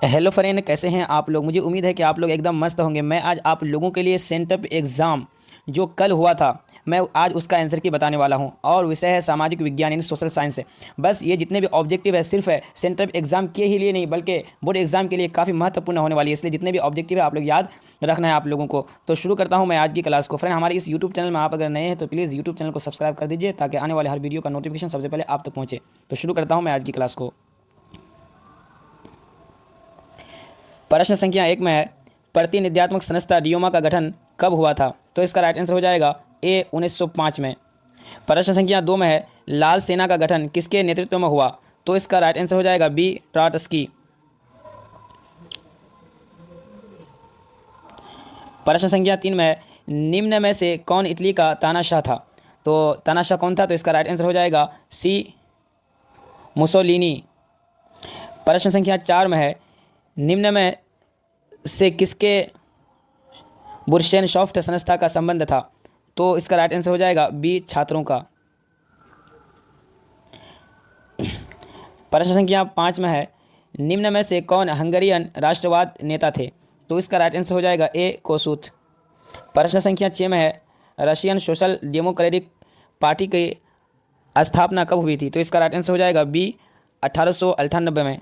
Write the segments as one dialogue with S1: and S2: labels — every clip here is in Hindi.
S1: हेलो फ्रेंड, कैसे हैं आप लोग। मुझे उम्मीद है कि आप लोग एकदम मस्त होंगे। मैं आज आप लोगों के लिए सेंटअप एग्ज़ाम जो कल हुआ था, मैं आज उसका आंसर की बताने वाला हूं। और विषय है सामाजिक विज्ञान यानी सोशल साइंस है। बस ये जितने भी ऑब्जेक्टिव है सिर्फ है सेंटअप एग्ज़ाम के ही लिए नहीं, बल्कि बोर्ड एग्ज़ाम के लिए काफ़ी महत्वपूर्ण होने वाली है। इसलिए जितने भी ऑब्जेक्टिव है आप लोग याद रखना है आप लोगों को। तो शुरू करता हूँ मैं आज की क्लास को। फ्रेंड, हमारे इस यूट्यूब चैनल में आप अगर नए हैं तो प्लीज़ यूट्यूब चैनल को सब्सक्राइब कर दीजिए, ताकि आने वाले हर वीडियो का नोटिफिकेशन सबसे पहले आप तक पहुँचे। तो शुरू करता हूँ मैं आज की क्लास को। प्रश्न संख्या 1 में है, प्रतिनिध्यात्मक संस्था डियोमा का गठन कब हुआ था। तो इसका राइट आंसर हो जाएगा ए 1905 में। प्रश्न संख्या 2 में है, लाल सेना का गठन किसके नेतृत्व में हुआ। तो इसका राइट आंसर हो जाएगा बी ट्रॉट्स्की। प्रश्न संख्या 3 में है, निम्न में से कौन इटली का तानाशाह था। तो तानाशाह कौन था। तो इसका राइट आंसर हो जाएगा सी मुसोलिनी। प्रश्न संख्या 4 में है, निम्न में से किसके बुरशेनशॉफ्ट संस्था का संबंध था। तो इसका राइट आंसर हो जाएगा बी छात्रों का। प्रश्न संख्या 5 में है, निम्न में से कौन हंगरियन राष्ट्रवाद नेता थे। तो इसका राइट आंसर हो जाएगा ए कोसूथ। प्रश्न संख्या 6 में है, रशियन सोशल डेमोक्रेटिक पार्टी की स्थापना कब हुई थी। तो इसका राइट आंसर हो जाएगा बी 1898 में।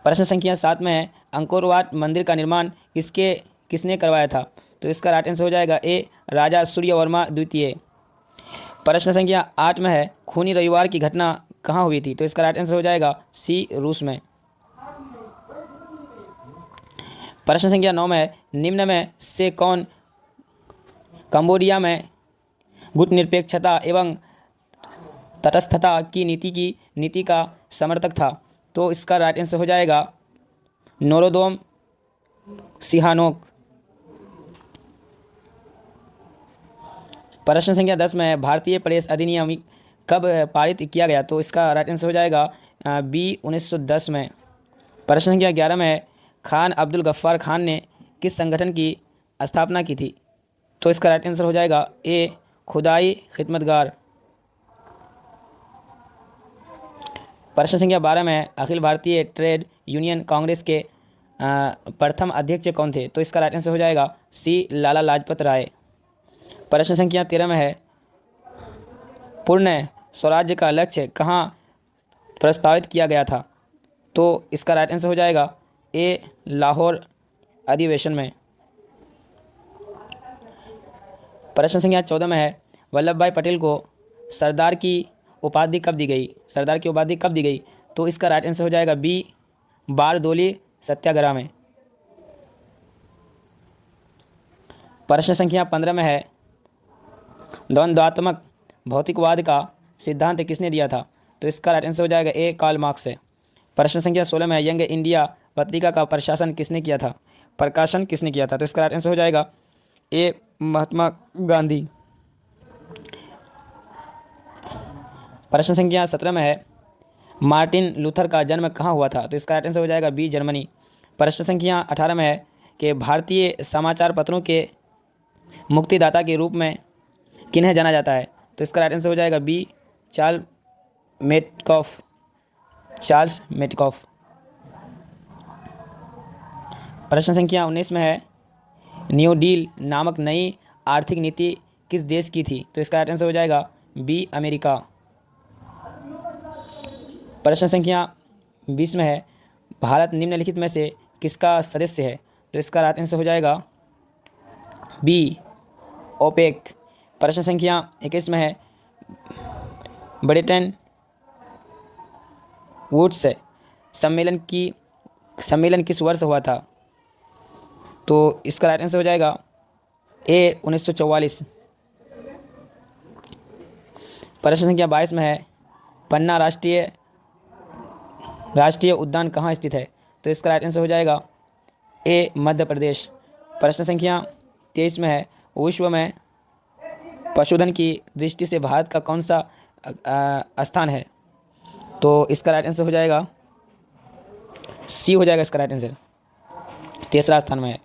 S1: प्रश्न संख्या 7 में है, अंकोरवाट मंदिर का निर्माण किसने करवाया था। तो इसका राइट आंसर हो जाएगा ए राजा सूर्यवर्मा द्वितीय। प्रश्न संख्या 8 में है, खूनी रविवार की घटना कहाँ हुई थी। तो इसका राइट आंसर हो जाएगा सी रूस में। प्रश्न संख्या 9 में है, निम्न में से कौन कंबोडिया में गुटनिरपेक्षता एवं तटस्थता की नीति का समर्थक था। तो इसका राइट आंसर हो जाएगा नोरोदोम सिहानोक। प्रश्न संख्या 10 में है, भारतीय प्रेस अधिनियम कब पारित किया गया। तो इसका राइट आंसर हो जाएगा बी 1910 में। प्रश्न संख्या 11 में है, खान अब्दुल गफ्फार खान ने किस संगठन की स्थापना की थी। तो इसका राइट आंसर हो जाएगा ए खुदाई खिदमतगार। प्रश्न संख्या 12 में है, अखिल भारतीय ट्रेड यूनियन कांग्रेस के प्रथम अध्यक्ष कौन थे। तो इसका राइट आंसर हो जाएगा सी लाला लाजपत राय। प्रश्न संख्या 13 में है, पूर्ण स्वराज्य का लक्ष्य कहाँ प्रस्तावित किया गया था। तो इसका राइट आंसर हो जाएगा ए लाहौर अधिवेशन में। प्रश्न संख्या 14 में है, वल्लभ भाई पटेल को सरदार की उपाधि कब दी गई। सरदार की उपाधि कब दी गई। तो इसका राइट आंसर हो जाएगा बी बारदोली सत्याग्रह में। प्रश्न संख्या 15 में है, द्वंद्वात्मक भौतिकवाद का सिद्धांत किसने दिया था। तो इसका राइट आंसर हो जाएगा ए कार्ल मार्क्स है। प्रश्न संख्या 16 में है, यंग इंडिया पत्रिका का प्रकाशन किसने किया था। तो इसका राइट आंसर हो जाएगा ए महात्मा गांधी। प्रश्न संख्या 17 में है, मार्टिन लूथर का जन्म कहाँ हुआ था। तो इसका राइट आंसर हो जाएगा बी जर्मनी। प्रश्न संख्या 18 में है कि भारतीय समाचार पत्रों के मुक्तिदाता के रूप में किन्हें जाना जाता है। तो इसका राइट आंसर हो जाएगा बी चार्ल्स मेटकॉफ। प्रश्न संख्या 19 में है, न्यू डील नामक नई आर्थिक नीति किस देश की थी। तो इसका राइट आंसर हो जाएगा बी अमेरिका। प्रश्न संख्या 20 में है, भारत निम्नलिखित में से किसका सदस्य है। तो इसका राइट आंसर हो जाएगा बी ओपेक। प्रश्न संख्या 21 में है, ब्रिटेन वुड्स सम्मेलन किस वर्ष हुआ था। तो इसका राइट आंसर हो जाएगा ए 1944। प्रश्न संख्या 22 में है, पन्ना राष्ट्रीय उद्यान कहाँ स्थित है। तो इसका राइट आंसर हो जाएगा ए मध्य प्रदेश। प्रश्न संख्या 23 में है, विश्व में पशुधन की दृष्टि से भारत का कौन सा स्थान है। तो इसका राइट आंसर हो जाएगा सी हो जाएगा इसका राइट आंसर, तीसरा स्थान में है।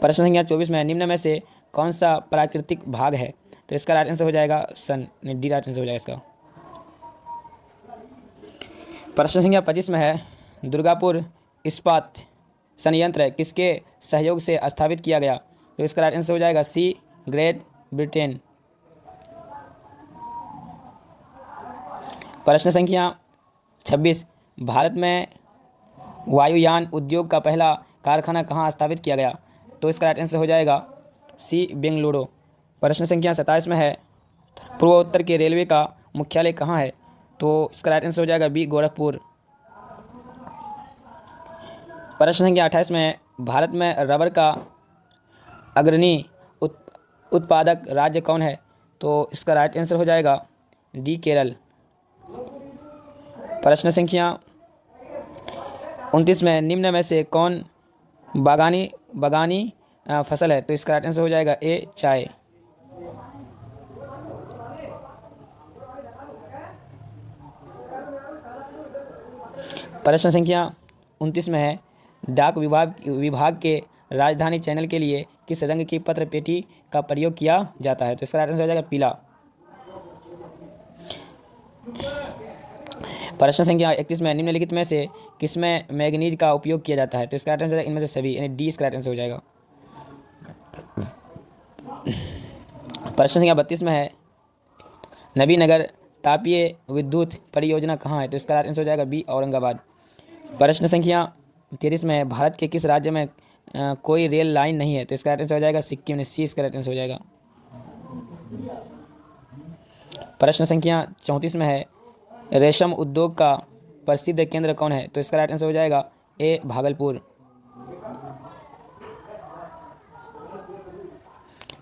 S1: प्रश्न संख्या 24 में निम्न में से कौन सा प्राकृतिक भाग है। तो इसका राइट आंसर हो जाएगा सन, डी राइट आंसर हो जाएगा इसका। प्रश्न संख्या 25 में है, दुर्गापुर इस्पात संयंत्र किसके सहयोग से स्थापित किया गया? तो इसका राइट आंसर हो जाएगा सी, ग्रेट ब्रिटेन। प्रश्न संख्या 26, भारत में वायुयान उद्योग का पहला कारखाना कहाँ स्थापित किया गया? तो इसका राइट आंसर हो जाएगा सी, बेंगलुरु। प्रश्न संख्या 27 में है, पूर्वोत्तर के रेलवे का मुख्यालय कहाँ है? तो इसका राइट आंसर हो जाएगा बी, गोरखपुर। प्रश्न संख्या 28 में है, भारत में रबर का अग्रणी उत्पादक राज्य कौन है? तो इसका राइट आंसर हो जाएगा डी, केरल। प्रश्न संख्या 29 में, निम्न में से कौन बागानी फसल है? तो इसका राइट आंसर हो जाएगा ए, चाय। प्रश्न संख्या 29 में है, डाक विभाग के राजधानी चैनल के लिए किस रंग की पत्र पेटी का प्रयोग किया जाता है? तो इसका राइट आंसर हो जाएगा पीला। प्रश्न संख्या 31 में, निम्नलिखित में से किसमें मैग्नीज का उपयोग किया जाता है? तो इसका राइट आंसर इनमें से सभी, यानी डी इसका राइट आंसर हो जाएगा। प्रश्न संख्या 32 में है, नबीनगर तापीय विद्युत परियोजना कहाँ है? तो इसका राइट आंसर हो जाएगा बी, औरंगाबाद। प्रश्न संख्या 33 में है, भारत के किस राज्य में कोई रेल लाइन नहीं है? तो इसका राइट आंसर हो जाएगा सिक्किम, सी इसका राइट आंसर हो जाएगा। प्रश्न संख्या 34 में है, रेशम उद्योग का प्रसिद्ध केंद्र कौन है? तो इसका राइट आंसर हो जाएगा ए, भागलपुर।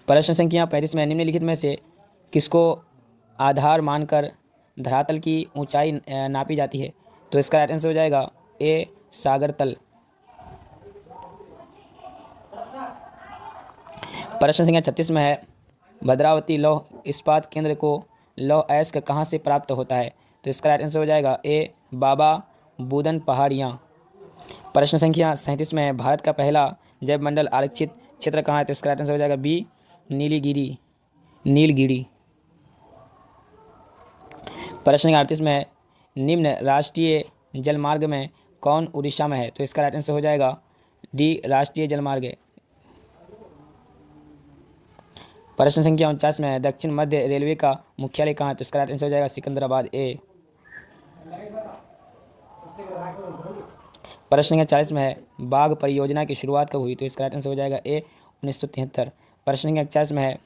S1: प्रश्न संख्या 35 में, निम्नलिखित में से किसको आधार मानकर धरातल की ऊंचाई नापी जाती है? तो इसका राइट आंसर हो जाएगा ए, सागर तल। प्रश्न संख्या 36 में है, भद्रावती लौह इस्पात केंद्र को लौह अयस्क कहाँ से प्राप्त होता है? तो इसका राइट आंसर हो जाएगा ए, बाबा बूदन पहाड़ियाँ। प्रश्न संख्या 37 में है, भारत का पहला जैवमंडल आरक्षित क्षेत्र कहाँ है? तो इसका राइट आंसर हो जाएगा बी, नीलगिरी। प्रश्न संख्या 38 में है, निम्न राष्ट्रीय जलमार्ग में कौन उड़ीसा में है? तो इसका राइट आंसर हो जाएगा डी, राष्ट्रीय जलमार्ग। प्रश्न संख्या 49 में है, दक्षिण मध्य रेलवे का मुख्यालय कहाँ है? तो इसका राइट आंसर हो जाएगा सिकंदराबाद, ए। प्रश्न संख्या 40 में है, बाघ परियोजना की शुरुआत कब हुई? तो इसका राइट आंसर हो जाएगा ए, 1973। प्रश्न संख्या 41 में है,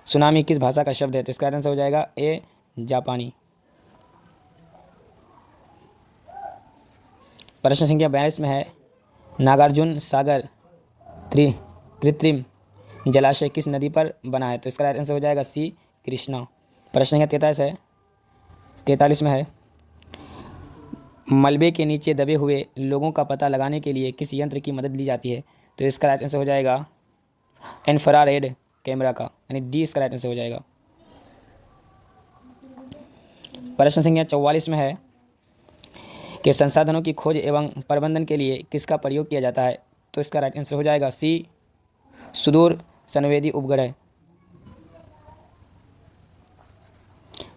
S1: सुनामी किस भाषा का शब्द है? तो इसका राइट आंसर हो जाएगा ए, जापानी। प्रश्न संख्या 42 में है, नागार्जुन सागर कृत्रिम जलाशय किस नदी पर बना है? तो इसका राइट आंसर हो जाएगा सी, कृष्णा। प्रश्न संख्या 43 में है, मलबे के नीचे दबे हुए लोगों का पता लगाने के लिए किस यंत्र की मदद ली जाती है? तो इसका राइट आंसर हो जाएगा इंफ्रारेड कैमरा का, यानी डी इसका राइट आंसर हो जाएगा। प्रश्न संख्या 44 में है कि संसाधनों की खोज एवं प्रबंधन के लिए किसका प्रयोग किया जाता है? तो इसका राइट आंसर हो जाएगा सी, सुदूर संवेदी उपग्रह।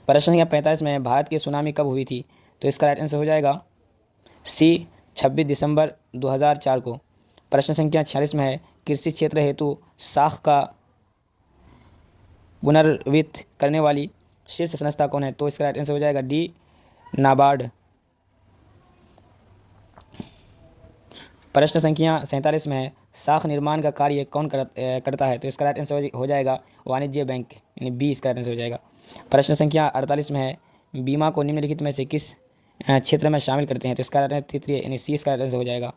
S1: प्रश्न संख्या 45 में भारत की सुनामी कब हुई थी? तो इसका राइट आंसर हो जाएगा सी, 26 दिसंबर 2004 को। प्रश्न संख्या 46 में है, कृषि क्षेत्र हेतु साख का पुनर्वित्त करने वाली शीर्ष संस्था कौन है? तो इसका राइट आंसर हो जाएगा डी, नाबार्ड। प्रश्न संख्या 47 में है, साख निर्माण का कार्य कौन करता है? तो इसका राइट आंसर हो जाएगा वाणिज्य बैंक, यानी बी इसका राइट आंसर हो जाएगा। प्रश्न संख्या 48 में है, बीमा को निम्नलिखित में से किस क्षेत्र में शामिल करते हैं? तो इसका राइट आंसर तृतीय, यानी सी इसका राइट आंसर हो जाएगा।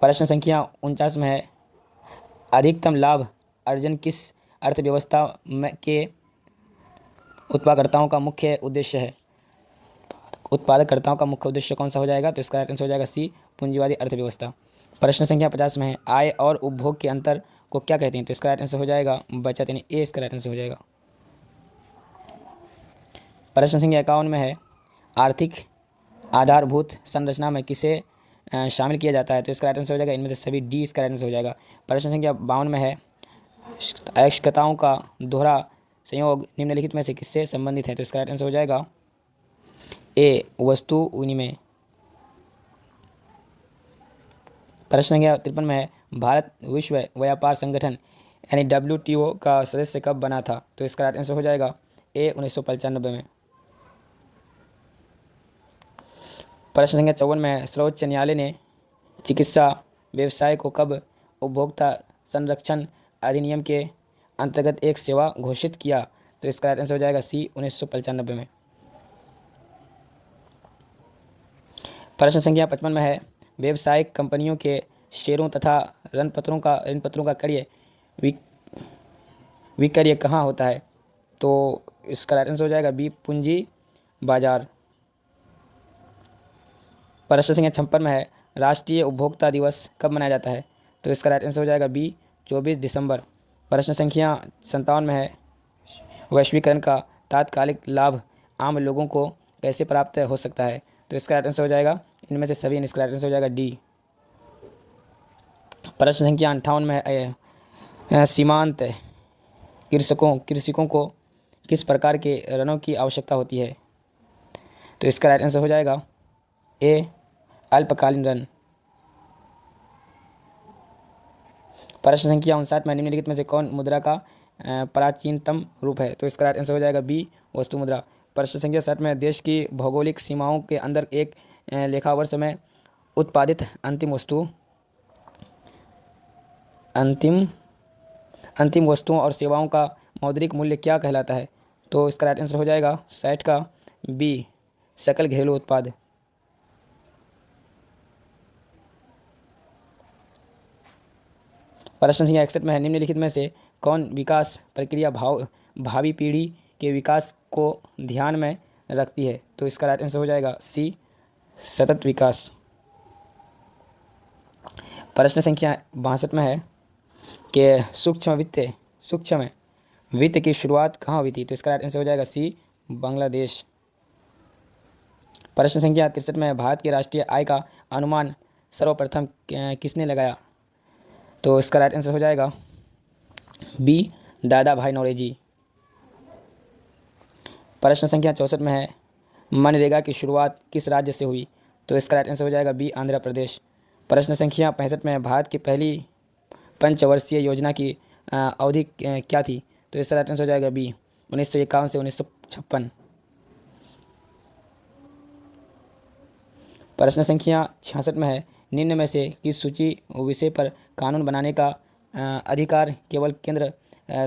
S1: प्रश्न संख्या 49 में है, अधिकतम लाभ अर्जन किस अर्थव्यवस्था के उत्पादकर्ताओं का मुख्य उद्देश्य है? उत्पादकर्ताओं का मुख्य उद्देश्य कौन सा हो जाएगा? तो इसका राइट आंसर हो जाएगा सी, पूंजीवादी अर्थव्यवस्था। प्रश्न संख्या 50 में है, आय और उपभोग के अंतर को क्या कहते हैं? तो इसका राइट आंसर हो जाएगा बचत, यानी ए इसका राइट आंसर हो जाएगा। प्रश्न संख्या 51 में है, आर्थिक आधारभूत संरचना में किसे शामिल किया जाता है? तो इसका राइट आंसर हो जाएगा इनमें से सभी, डी इसका राइट आंसर हो जाएगा। प्रश्न संख्या 52 में है, आवश्यकताओं का दोहरा संयोग निम्नलिखित में से किससे संबंधित है? तो इसका राइट आंसर हो जाएगा ए वस्तु विनिमय। प्रश्न संख्या 53 में है, भारत विश्व व्यापार संगठन यानी WTO का सदस्य कब बना था? तो इसका राइट आंसर हो जाएगा ए 1995 में। प्रश्न संख्या 54 में है, सर्वोच्च न्यायालय ने चिकित्सा व्यवसाय को कब उपभोक्ता संरक्षण अधिनियम के अंतर्गत एक सेवा घोषित किया? तो इसका राइट आंसर हो जाएगा सी 1995 में। प्रश्न संख्या 55 में है, व्यावसायिक कंपनियों के शेयरों तथा ऋणपत्रों का क्रय विक्रय कहाँ होता है? तो इसका राइट आंसर हो जाएगा बी पूंजी बाजार। प्रश्न संख्या 56 में है, राष्ट्रीय उपभोक्ता दिवस कब मनाया जाता है? तो इसका राइट आंसर हो जाएगा बी 24 दिसंबर। प्रश्न संख्या 57 में है, वैश्वीकरण का तात्कालिक लाभ आम लोगों को कैसे प्राप्त हो सकता है? तो इसका राइट आंसर हो जाएगा इनमें से सभी, इसका राइट आंसर हो जाएगा डी। प्रश्न संख्या 58 में है, सीमांत कृषकों को किस प्रकार के ऋणों की आवश्यकता होती है? तो इसका राइट आंसर हो जाएगा ए अल्पकालीन ऋण। प्रश्न संख्या 59 में निम्नलिखित में से कौन मुद्रा का प्राचीनतम रूप है? तो इसका राइट आंसर हो जाएगा बी वस्तु मुद्रा। प्रश्न संख्या 60 में देश की भौगोलिक सीमाओं के अंदर एक लेखा वर्ष में उत्पादित अंतिम वस्तुओं और सेवाओं का मौद्रिक मूल्य क्या कहलाता है? तो इसका राइट आंसर हो जाएगा 60 का बी सकल घरेलू उत्पाद। प्रश्न संख्या 61 में है, निम्नलिखित में से कौन विकास प्रक्रिया भावी पीढ़ी के विकास को ध्यान में रखती है? तो इसका राइट आंसर हो जाएगा सी सतत विकास। प्रश्न संख्या 62 में है कि सूक्ष्म वित्त की शुरुआत कहाँ हुई थी? तो इसका राइट आंसर हो जाएगा सी बांग्लादेश। प्रश्न संख्या 63 में है, भारत की राष्ट्रीय आय का अनुमान सर्वप्रथम किसने लगाया? तो इसका राइट आंसर हो जाएगा बी दादा भाई नौरोजी। प्रश्न संख्या 64 में है, मनरेगा की शुरुआत किस राज्य से हुई? तो इसका राइट आंसर हो जाएगा बी आंध्र प्रदेश। प्रश्न संख्या 65 में है, भारत की पहली पंचवर्षीय योजना की अवधि क्या थी? तो इसका राइट आंसर हो जाएगा बी 1951 से 1956। प्रश्न संख्या 66 में है, निम्न में से किस सूची विषय पर कानून बनाने का अधिकार केवल केंद्र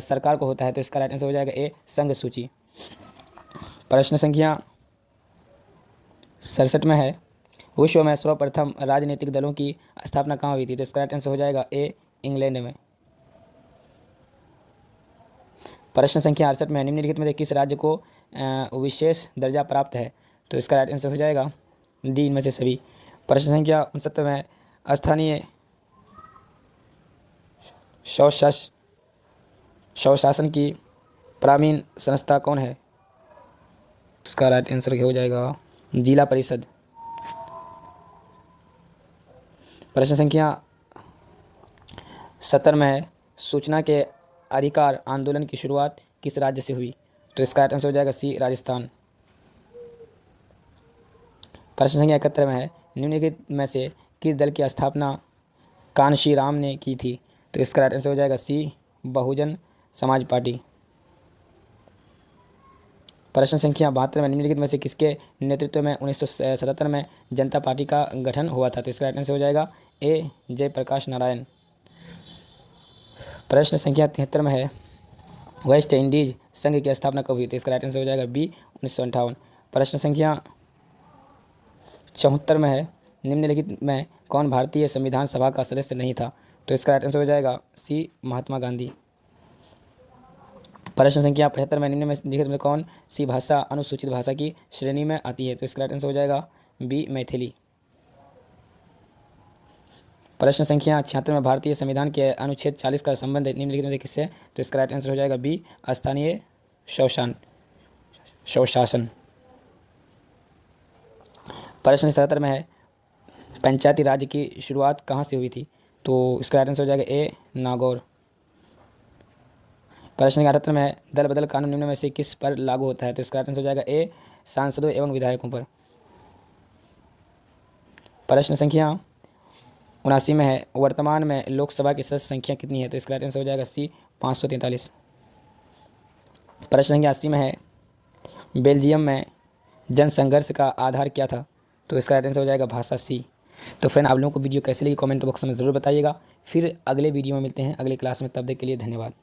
S1: सरकार को होता है? तो इसका राइट आंसर हो जाएगा ए संघ सूची। प्रश्न संख्या 67 में है, विश्व में सर्वप्रथम राजनीतिक दलों की स्थापना कहाँ हुई थी? तो इसका राइट आंसर हो जाएगा ए इंग्लैंड में। प्रश्न संख्या 68 में निम्नलिखित में से किस राज्य को विशेष दर्जा प्राप्त है? तो इसका राइट आंसर हो जाएगा डी इनमें से सभी। प्रश्न संख्या 69 में स्थानीय स्वशासन की प्रामीण संस्था कौन है? इसका राइट आंसर हो जाएगा जिला परिषद। प्रश्न संख्या 70 में है, सूचना के अधिकार आंदोलन की शुरुआत किस राज्य से हुई? तो इसका राइट आंसर हो जाएगा सी राजस्थान। प्रश्न संख्या 71 में है, निम्नलिखित में से किस दल की स्थापना कांशीराम ने की थी? तो इसका राइट आंसर हो जाएगा सी बहुजन समाज पार्टी। प्रश्न संख्या 72 में निम्नलिखित में से किसके नेतृत्व में 1977 में जनता पार्टी का गठन हुआ था? तो इसका राइट आंसर हो जाएगा ए जयप्रकाश नारायण। प्रश्न संख्या 73 में है, वेस्ट इंडीज संघ की स्थापना कब हुई? तो इसका राइट आंसर हो जाएगा बी 1958। प्रश्न संख्या 74 में है, निम्नलिखित में कौन भारतीय संविधान सभा का सदस्य नहीं था? तो इसका राइट आंसर हो जाएगा सी महात्मा गांधी। प्रश्न संख्या 75 में निम्नलिखित में कौन सी भाषा अनुसूचित भाषा की श्रेणी में आती है? तो इसका राइट आंसर हो जाएगा बी मैथिली। प्रश्न संख्या 76 में भारतीय संविधान के अनुच्छेद 40 का संबंध निम्नलिखित में से किससे? तो इसका राइट आंसर हो जाएगा बी स्थानीय स्वशासन। प्रश्न 77 में है, पंचायती राज की शुरुआत कहाँ से हुई थी? तो इसका राइट आंसर हो जाएगा ए नागौर। प्रश्न संख्या 78 में है दल बदल कानून निम्न में से किस पर लागू होता है? तो इसका आंसर हो जाएगा ए, सांसदों एवं विधायकों पर। प्रश्न संख्या 79 में है वर्तमान में लोकसभा की सदस्य संख्या कितनी है? तो इसका आंसर हो जाएगा सी, 543। प्रश्न संख्या 80 में है बेल्जियम में जनसंघर्ष का आधार क्या था? तो इसका आंसर हो जाएगा भाषा, सी। तो फ्रेंड, आप लोगों को वीडियो कैसे लगी कमेंट बॉक्स में ज़रूर बताइएगा। फिर अगले वीडियो में मिलते हैं अगले क्लास में, तब तक के लिए धन्यवाद।